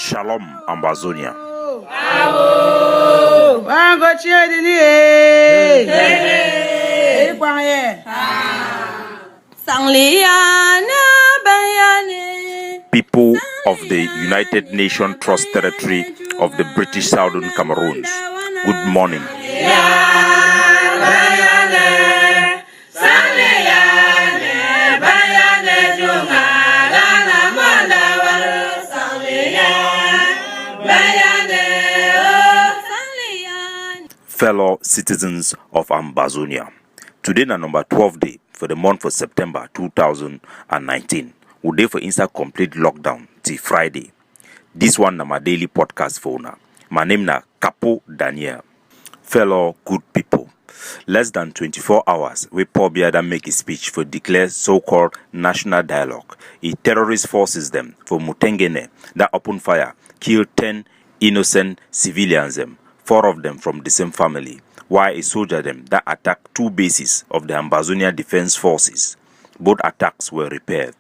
Shalom, Ambazonia. People of the United Nations Trust Territory of the British Southern Cameroons, good morning. Fellow citizens of Ambazonia, today na number 12 day for the month of September 2019. We dey for inside complete lockdown till Friday. This one na my daily podcast for una. My name na Capo Daniel. Fellow good people, less than 24 hours wey Paul Biya make a speech for declare so-called national dialogue. Terrorist forces them for Mutengene that open fire, kill 10 innocent civilians them. 4 of them from the same family, while a soldier them that attacked 2 bases of the Ambazonia Defense Forces. Both attacks were repaired,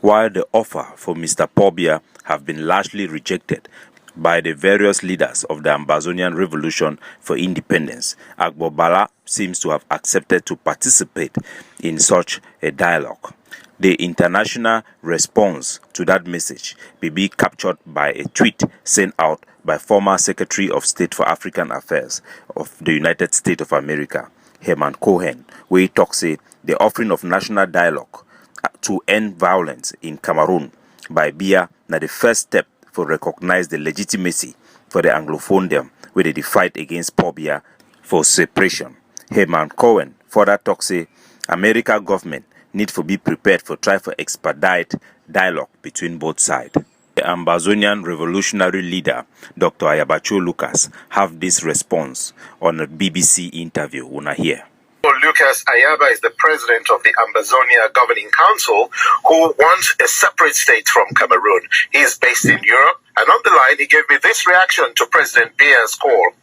while the offer for Mr. Paul Biya have been largely rejected by the various leaders of the Ambazonian Revolution for Independence. Agbo Bala seems to have accepted to participate in such a dialogue. The international response to that message may be captured by a tweet sent out by former Secretary of State for African Affairs of the United States of America, Herman Cohen, where he talks the offering of national dialogue to end violence in Cameroon by Biya na the first step for recognize the legitimacy for the Anglophone them where they fight against Paul Biya for separation. Herman Cohen further talks America government need to be prepared for try for expedite dialogue between both sides. The Ambazonian revolutionary leader, Dr. Ayabacho Lucas, have this response on a BBC interview. Una here. Lucas Ayaba is the president of the Ambazonia Governing Council, who wants a separate state from Cameroon. He is based in Europe, and on the line he gave me this reaction to President Biya's call.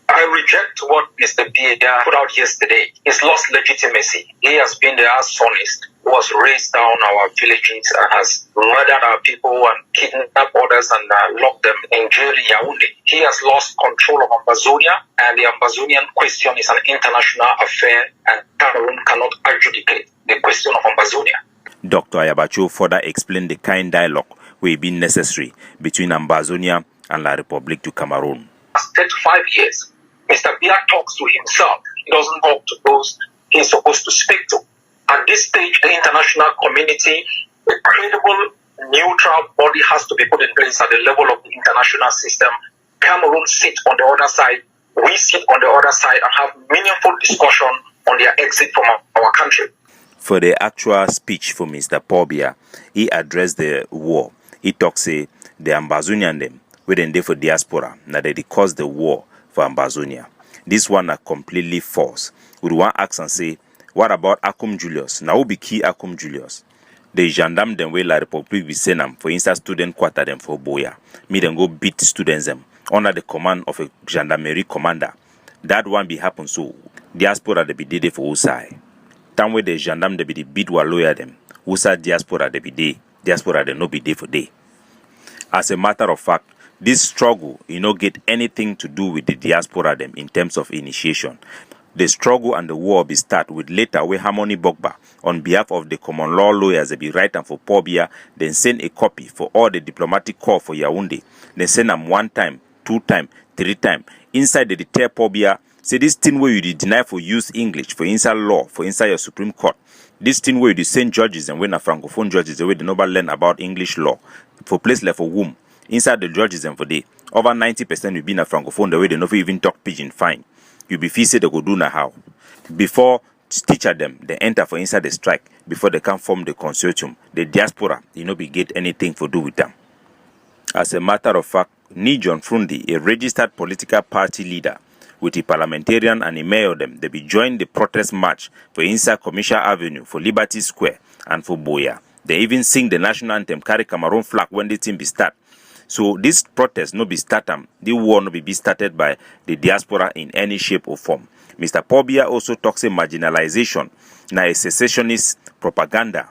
I reject what Mr. Biya put out yesterday. He's lost legitimacy. He has been the arsonist who has raised down our villages and has murdered our people and kidnapped others and locked them in jail in Yaoundé. He has lost control of Ambazonia, and the Ambazonian question is an international affair, and Cameroon cannot adjudicate the question of Ambazonia. Dr. Ayabacho further explained the kind dialogue will be necessary between Ambazonia and La République du Cameroon. 35 years. Mr. Biya talks to himself. He doesn't talk to those he's supposed to speak to. At this stage, the international community, a credible, neutral body has to be put in place at the level of the international system. Cameroon sits on the other side. We sit on the other side and have meaningful discussion on their exit from our country. For the actual speech for Mr. Paul Biya, he addressed the war. He talks the Ambazonian them, within there for diaspora, now they caused the war for Ambazonia. This one are completely false. We want to ask and say, what about Akum Julius? Now who be key Akum Julius? The gendarme them way La République be send them for instance student quarter them for Boya. Me then go beat students them under the command of a gendarmerie commander. That one be happen so diaspora they be did for Usai. Time where the gendarme they be the beat while lawyer them. Usa diaspora they be day. Diaspora they no be day for day. As a matter of fact, this struggle, get anything to do with the diaspora them in terms of initiation. The struggle and the war be start with later where Harmony Bogba, on behalf of the common law lawyers, they be writing for Paul Biya, then send a copy for all the diplomatic corps for Yaoundé. Then send them 1 time, 2 time, 3 time. Inside they tell Paul Biya, say this thing where you deny for use English, for inside law, for inside your Supreme Court. This thing where you send judges and when a francophone judges, the way they never learn about English law, for place left for whom. Inside the judges and for day, over 90% will be in a francophone the way they never even talk pidgin fine. You be feel say they go do na how. Before teacher them, they enter for inside the strike, before they can form the consortium, the diaspora, be get anything for do with them. As a matter of fact, Ni John Frundi, a registered political party leader, with a parliamentarian and a mayor them, they be joined the protest march for inside Commercial Avenue, for Liberty Square, and for Boya. They even sing the national anthem, carry Cameroon flag when the team be start. So this protest no be started, the war no be started by the diaspora in any shape or form. Mr. Paul Biya also talks a marginalization, na a secessionist propaganda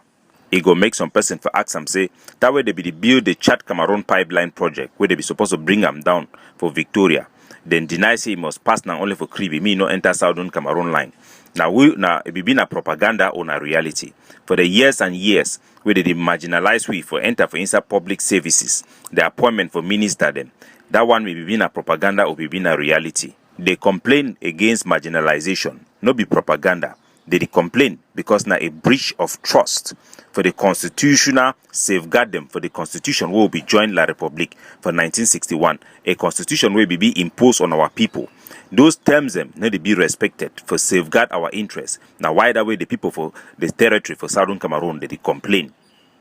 He go make some person for ask am say that way they be build the Chad Cameroon pipeline project where they be supposed to bring them down for Victoria. Then deny say he must pass now only for Kribi. Me no enter Southern Cameroon line. Now it be a propaganda on a reality. For the years and years where they marginalize we for enter for inside public services, the appointment for minister them. That one will be a propaganda or be a reality. They complain against marginalization, no be propaganda. They complain because now a breach of trust for the constitutional safeguard them for the constitution will be joined La Republique for 1961. A constitution will be imposed on our people. Those terms them need to be respected for safeguard our interests. Now why that way the people for the territory for Southern Cameroon they complain.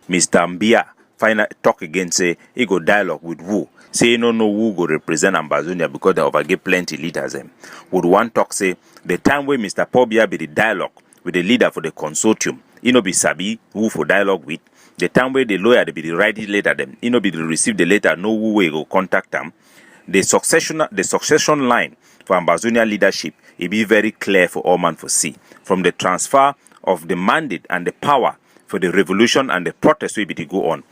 Mr. Mbia final talk again say he go dialogue with who. Say no who go represent Ambazonia because they overgave plenty leaders them. Would one talk say the time when Mr. Paul Biya be the dialogue with the leader for the consortium, he no be sabi who for dialogue with. The time where the lawyer they be the write letter them, he no be the receive the letter, no who way go contact them. The succession line for Ambazonia leadership, it be very clear for all man for see. From the transfer of the mandate and the power for the revolution and the protest will be to go on.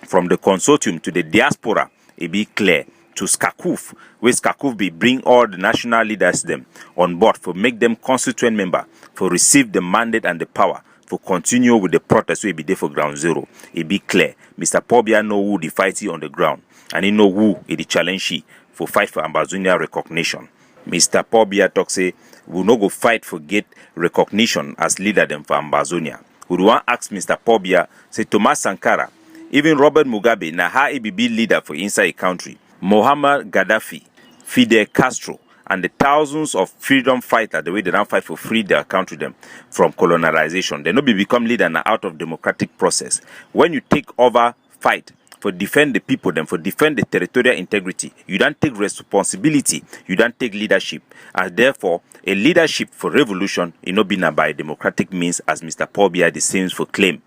From the consortium to the diaspora, it be clear. To SCACUF, where SCACUF be bring all the national leaders them on board for make them constituent member, for receive the mandate and the power, for continue with the protest will be there for ground zero. It be clear. Mr. Paul Biya know who the fight on the ground, and he know who the challenge he for fight for Ambazonia recognition. Mr. Paul Biya talk say, we no go fight for get recognition as leader them for Ambazonia. We want ask Mr. Paul Biya, say Thomas Sankara, even Robert Mugabe, na how he be leader for inside a country. Muammar Gaddafi, Fidel Castro, and the thousands of freedom fighters, the way they don't fight for free their country them from colonization. They no be become leader now out of democratic process. When you take over fight for defend the people, them for defend the territorial integrity, you don't take responsibility, you don't take leadership. And therefore, a leadership for revolution is not been by democratic means as Mr. Paul Biya the same for claim.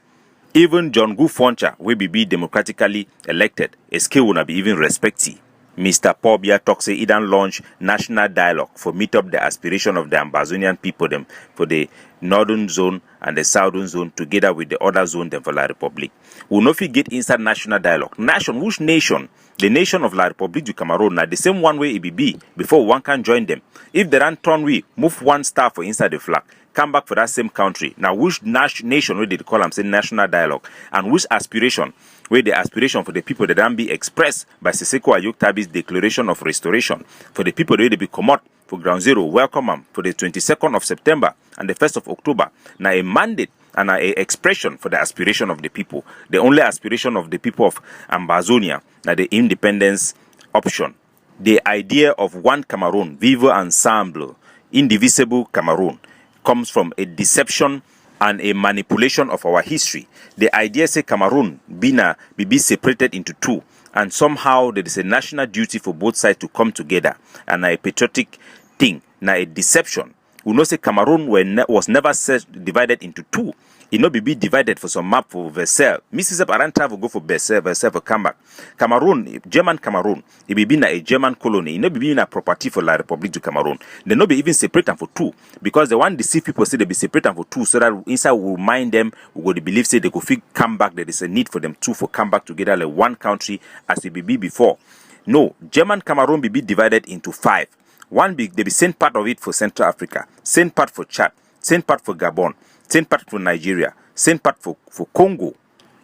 Even John Gu Foncha will be democratically elected. A skill will not be even respected. Mr. Paul Biya talks say he done launch national dialogue for meet up the aspiration of the Ambazonian people them for the northern zone and the southern zone together with the other zone them for La Republique. We will not get inside national dialogue. Which nation? The nation of La Republique du Cameroon now the same one way it be before one can join them. If they don't turn we move one star for inside the flag. Come back for that same country. Now, which nation where they call them say national dialogue, and which aspiration where the aspiration for the people that don't be expressed by Siseko Ayuk Tabi's declaration of restoration for the people that they be come out for ground zero, welcome them for the 22nd of September and the 1st of October. Now, a mandate and a expression for the aspiration of the people, the only aspiration of the people of Ambazonia, now the independence option, the idea of one Cameroon, vivre ensemble, indivisible Cameroon. Comes from a deception and a manipulation of our history. The idea say Cameroon be separated into two, and somehow there is a national duty for both sides to come together, and a patriotic thing, now a deception. We know say Cameroon was never divided into two. It no be divided for some map for Versailles. Mrs. Aran travel go for Versailles for come back. Cameroon, German Cameroon, it be a German colony. It no be a property for La Republique du Cameroon. They no be even separate them for two. Because the one deceive people say they be separate them for two so that inside we remind them, we go to believe say they go fit come back. There is a need for them two for come back together like one country as it be before. No, German Cameroon be divided into 5. One big, they be same part of it for Central Africa, same part for Chad, same part for Gabon, same part for Nigeria, same part for Congo.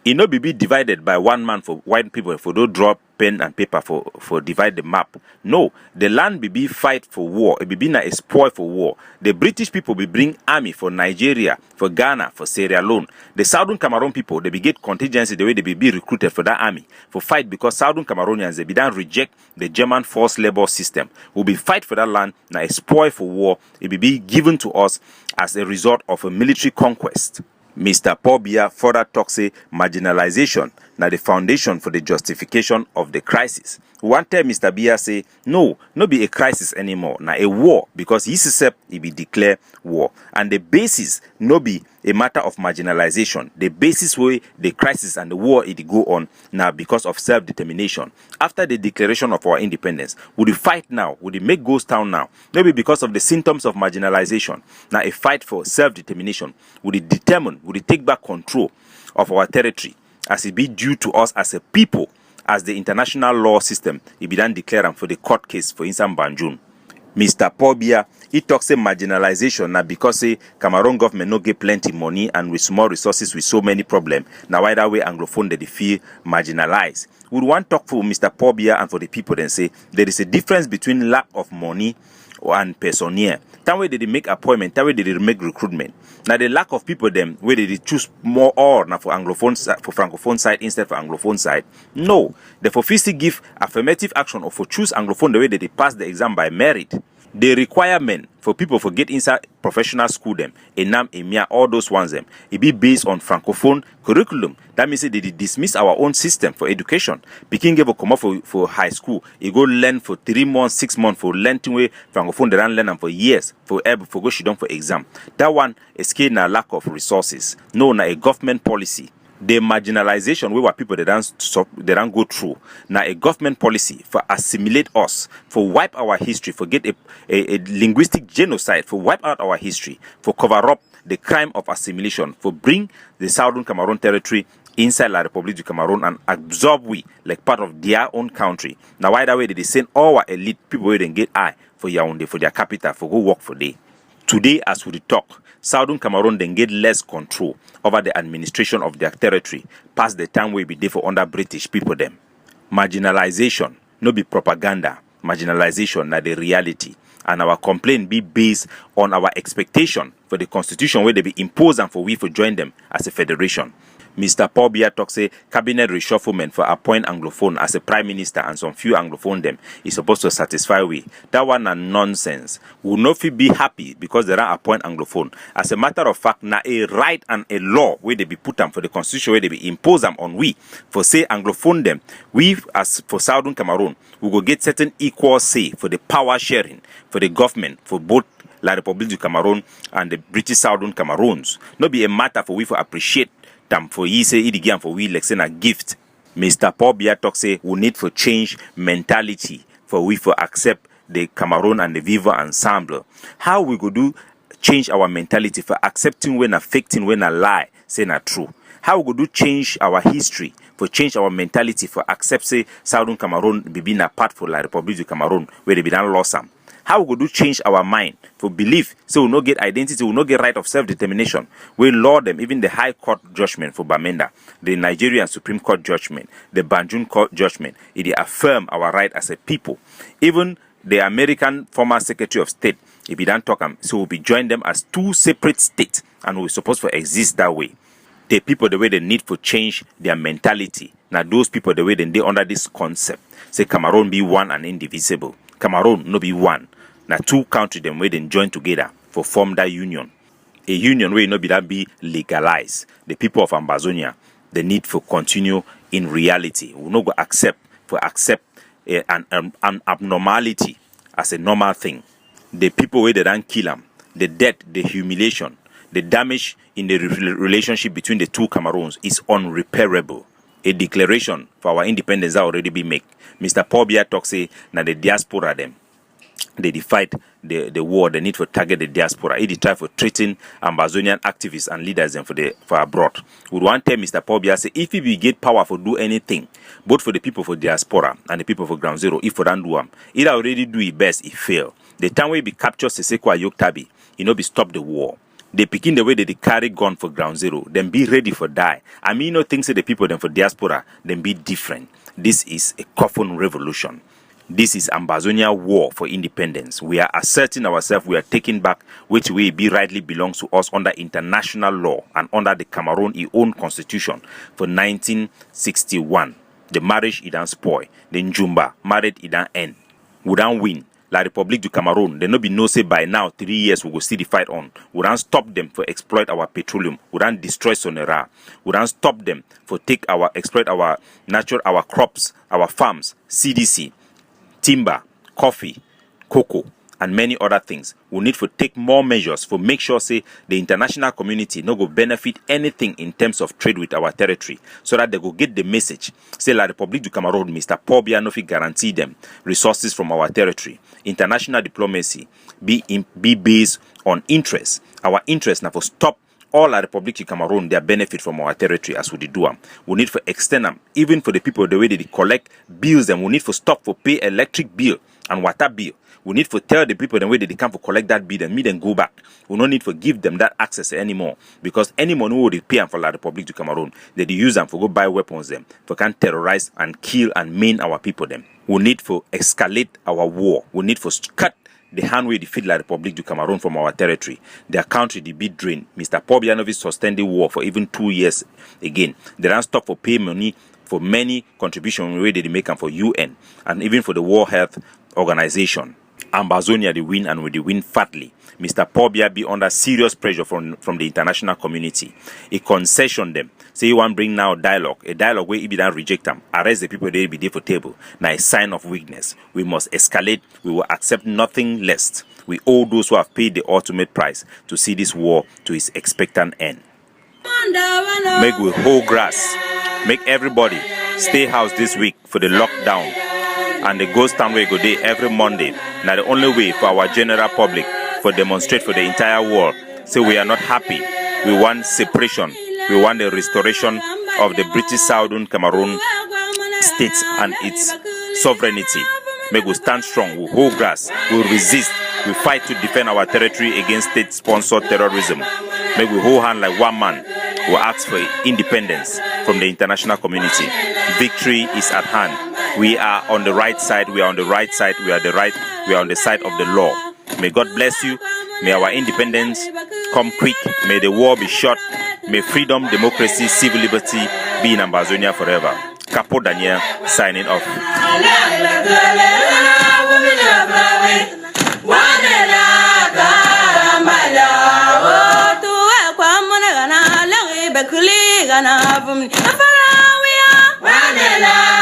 It no be divided by one man for white people for don't draw pen and paper for divide the map. No, the land be fight for war. It be a spoil for war. The British people be bring army for Nigeria, for Ghana, for Sierra Leone. The Southern Cameroon people they be get contingency the way they be recruited for that army for fight because Southern Cameroonians they be done reject the German forced labor system. Will be fight for that land now a spoil for war. It be given to us as a result of a military conquest. Mr. Paul Biya further talks say marginalization na the foundation for the justification of the crisis. One time Mr. Biya say, no be a crisis anymore, na a war, because he said he be declare war. And the basis no be a matter of marginalization. The basis where the crisis and the war it go on now because of self-determination. After the declaration of our independence, would we fight now? Would we make ghost town now? Maybe because of the symptoms of marginalization. Now a fight for self-determination. Would it determine, would it take back control of our territory as it be due to us as a people, as the international law system it be done declare for the court case for Insan Banjul. Mr. Paul Biya, he talks about marginalization now because Cameroon government no get plenty money and with small resources with so many problems. Now why that way Anglophone they feel marginalized. We want to talk for Mr. Paul Biya and for the people then say there is a difference between lack of money and personnel. That way they make appointment, that way they make recruitment. Now the lack of people them where they choose more or now for Anglophone for Francophone side instead for Anglophone side. No. Therefore first give affirmative action or for choose Anglophone the way that they pass the exam by merit. The requirement for people for get inside professional school them, ENAM, EMIA, all those ones them, it be based on Francophone curriculum. That means they dismiss our own system for education. Peking give a come up for high school. You go learn for 3 months, 6 months for learning way Francophone they don't learn them for years for go she done for exam. That one is na lack of resources. No, na a government policy. The marginalization where people they don't go through now a government policy for assimilate us, for wipe our history, for get a linguistic genocide, for wipe out our history, for cover up the crime of assimilation, for bring the Southern Cameroon territory inside La République du Cameroon and absorb we like part of their own country. Now why that way they send all our elite people where they get eye for Yaoundé, for their capital, for go work for day. Today as we talk, Southern Cameroon then get less control over the administration of their territory past the time we be there for under British people them. Marginalization, no be propaganda. Marginalization na the reality. And our complaint be based on our expectation for the constitution where they be imposed and for we for join them as a federation. Mr. Paul Biya talks say cabinet reshufflement for appoint Anglophone as a prime minister and some few Anglophone them is supposed to satisfy we. That one a nonsense. We will not be happy because they don't appoint Anglophone. As a matter of fact, na a right and a law where they be put them for the constitution where they be impose them on we. For say Anglophone them, we as for Southern Cameroon, we will get certain equal say for the power sharing for the government for both La République du Cameroon and the British Southern Cameroons. Not be a matter for we for appreciate them for ye say it again for we like send a gift. Mr. Paul Biya talk say we need for change mentality for we for accept the Cameroon and the Viva ensemble. How we go do change our mentality for accepting when affecting when a lie say not true? How we go do change our history for change our mentality for accept say Southern Cameroon be being a part for La République du Cameroon where they be done lost some? How we go do change our mind for belief so we no get identity, we no get right of self-determination. We law them, even the High Court judgment for Bamenda, the Nigerian Supreme Court judgment, the Banjul Court judgment, it affirm our right as a people. Even the American former Secretary of State, if we don't talk so we'll be join them as two separate states and we're supposed to exist that way. The people the way they need for change their mentality. Now those people the way they under this concept say Cameroon be one and indivisible. Cameroon no be one. Now two countries them where they join together for form that union. A union where no be that be legalized. The people of Ambazonia, the need for continue in reality. We no go accept an abnormality as a normal thing. The people where they don't kill them, the death, the humiliation, the damage in the relationship between the two Cameroons is unrepairable. A declaration for our independence has already been made. Mr. Paul Biya talk say na the diaspora them. They fight the war, the need for target the diaspora. He try for treating Ambazonian activists and leaders them for abroad. We want to tell Mr. Paul Biya say if we get power for do anything, both for the people for diaspora and the people for ground zero, if we don't do them, it already do it best, it fail. The time we be capture Seseko Ayoktabi, be stop the war. They begin the way that they carry gun for ground zero, then be ready for die. I mean, no things that the people then for diaspora, then be different. This is a coffin revolution. This is Ambazonia war for independence. We are asserting ourselves, we are taking back which way be rightly belongs to us under international law and under the Cameroon own constitution for 1961. The marriage it don't spoil. The Njumba married it don't end. We don't win. La République du Cameroon, they no be no say by now 3 years we go see the fight on. We don't stop them for exploit our petroleum. We don't destroy Sonera. We don't stop them for exploit our natural, our crops, our farms, CDC, timber, coffee, cocoa, and many other things. We need to take more measures for make sure say the international community no go benefit anything in terms of trade with our territory, so that they go get the message. Say La République du Cameroon, Mr. Paul Biya no fit guarantee them resources from our territory. International diplomacy be based on interest. Our interest now for stop all La République du Cameroon their benefit from our territory as we do them. We need to extend them, even for the people the way they collect bills. Them we need to stop for pay electric bill and water bill. We need to tell the people the way that they come to collect that bill and meet and go back. We don't need to give them that access anymore, because any money who would pay for La République du Cameroon, they use them for go buy weapons them, for can terrorize and kill and maim our people them. We need to escalate our war. We need to cut the hand way defeat La République du Cameroon from our territory. Their country the big drain. Mr. Paul Biya sustained the war for even 2 years again. They don't stop for pay money for many contributions where they make them for UN and even for the World Health Organization. Ambazonia they win, and they win fatly. Mr. Paul Biya be under serious pressure from the international community. A concession them. Say you want bring now dialogue. A dialogue where if you don't reject them, arrest the people they be there for table. Now a sign of weakness. We must escalate. We will accept nothing less. We owe those who have paid the ultimate price to see this war to its expectant end. Make we hold grass. Make everybody stay house this week for the lockdown. And the ghost town way go day every Monday. Now the only way for our general public for demonstrate for the entire world. So we are not happy. We want separation. We want the restoration of the British Southern Cameroon states and its sovereignty. Make we stand strong. We hold grass. We resist. We fight to defend our territory against state-sponsored terrorism. Make we hold hand like one man. We ask for independence from the international community. Victory is at hand. We are on the right side. We are on the right side. We are on the side of the law. May God bless you. May our independence come quick. May the war be short. May freedom, democracy, civil liberty be in Ambazonia forever. Capo Daniel signing off. Bekuli gana bum, afara we are.